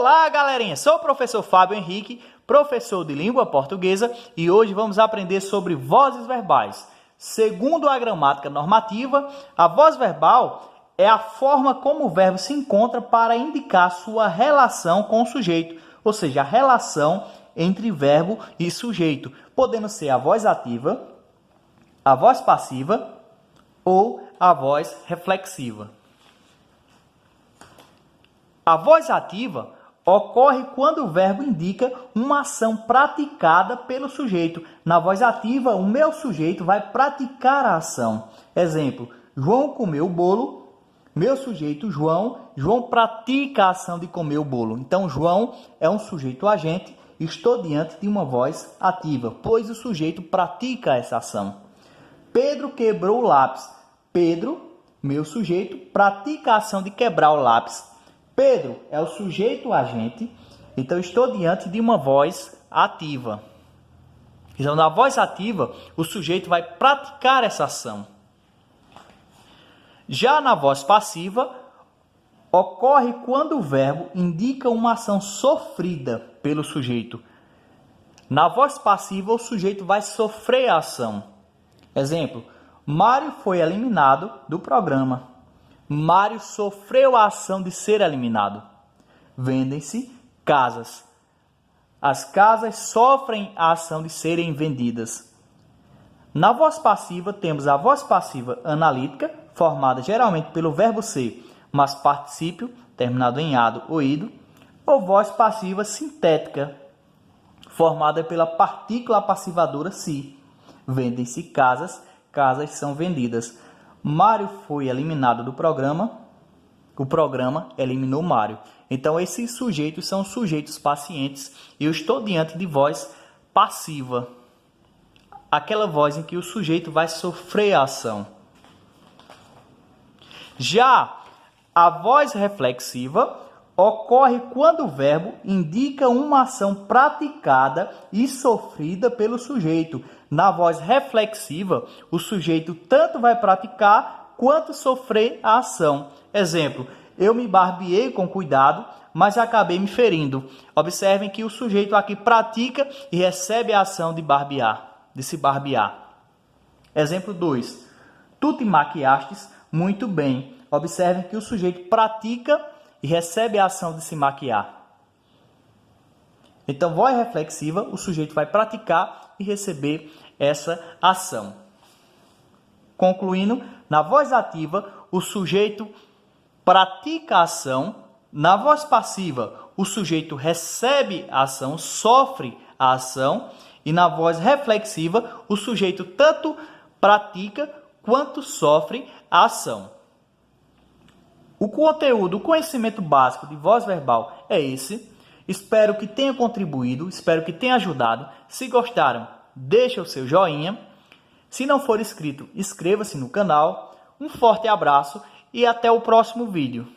Olá, galerinha! Sou o professor Fábio Henrique, professor de língua portuguesa, e hoje vamos aprender sobre vozes verbais. Segundo a gramática normativa, a voz verbal é a forma como o verbo se encontra para indicar sua relação com o sujeito, ou seja, a relação entre verbo e sujeito, podendo ser a voz ativa, a voz passiva ou a voz reflexiva. A voz ativa ocorre quando o verbo indica uma ação praticada pelo sujeito. Na voz ativa, o meu sujeito vai praticar a ação. Exemplo, João comeu o bolo, meu sujeito João pratica a ação de comer o bolo. Então, João é um sujeito agente, estou diante de uma voz ativa, pois o sujeito pratica essa ação. Pedro quebrou o lápis. Pedro, meu sujeito, pratica a ação de quebrar o lápis. Pedro é o sujeito agente, então estou diante de uma voz ativa. Então, na voz ativa, o sujeito vai praticar essa ação. Já na voz passiva, ocorre quando o verbo indica uma ação sofrida pelo sujeito. Na voz passiva, o sujeito vai sofrer a ação. Exemplo, Mário foi eliminado do programa. Mário sofreu a ação de ser eliminado. Vendem-se casas. As casas sofrem a ação de serem vendidas. Na voz passiva, temos a voz passiva analítica, formada geralmente pelo verbo ser, mas particípio, terminado em ado ou ido, ou voz passiva sintética, formada pela partícula passivadora se. Vendem-se casas, casas são vendidas. Mário foi eliminado do programa, o programa eliminou Mário. Então, esses sujeitos são sujeitos pacientes e eu estou diante de voz passiva. Aquela voz em que o sujeito vai sofrer a ação. Já a voz reflexiva ocorre quando o verbo indica uma ação praticada e sofrida pelo sujeito. Na voz reflexiva, o sujeito tanto vai praticar quanto sofrer a ação. Exemplo, eu me barbeei com cuidado, mas acabei me ferindo. Observem que o sujeito aqui pratica e recebe a ação de barbear, de se barbear. Exemplo 2. Tu te maquiastes muito bem. Observem que o sujeito pratica e recebe a ação de se maquiar. Então, voz reflexiva, o sujeito vai praticar e receber essa ação. Concluindo, na voz ativa, o sujeito pratica a ação. Na voz passiva, o sujeito recebe a ação, sofre a ação. E na voz reflexiva, o sujeito tanto pratica quanto sofre a ação. O conteúdo, o conhecimento básico de voz verbal é esse. Espero que tenha contribuído, espero que tenha ajudado. Se gostaram, deixe o seu joinha. Se não for inscrito, inscreva-se no canal. Um forte abraço e até o próximo vídeo.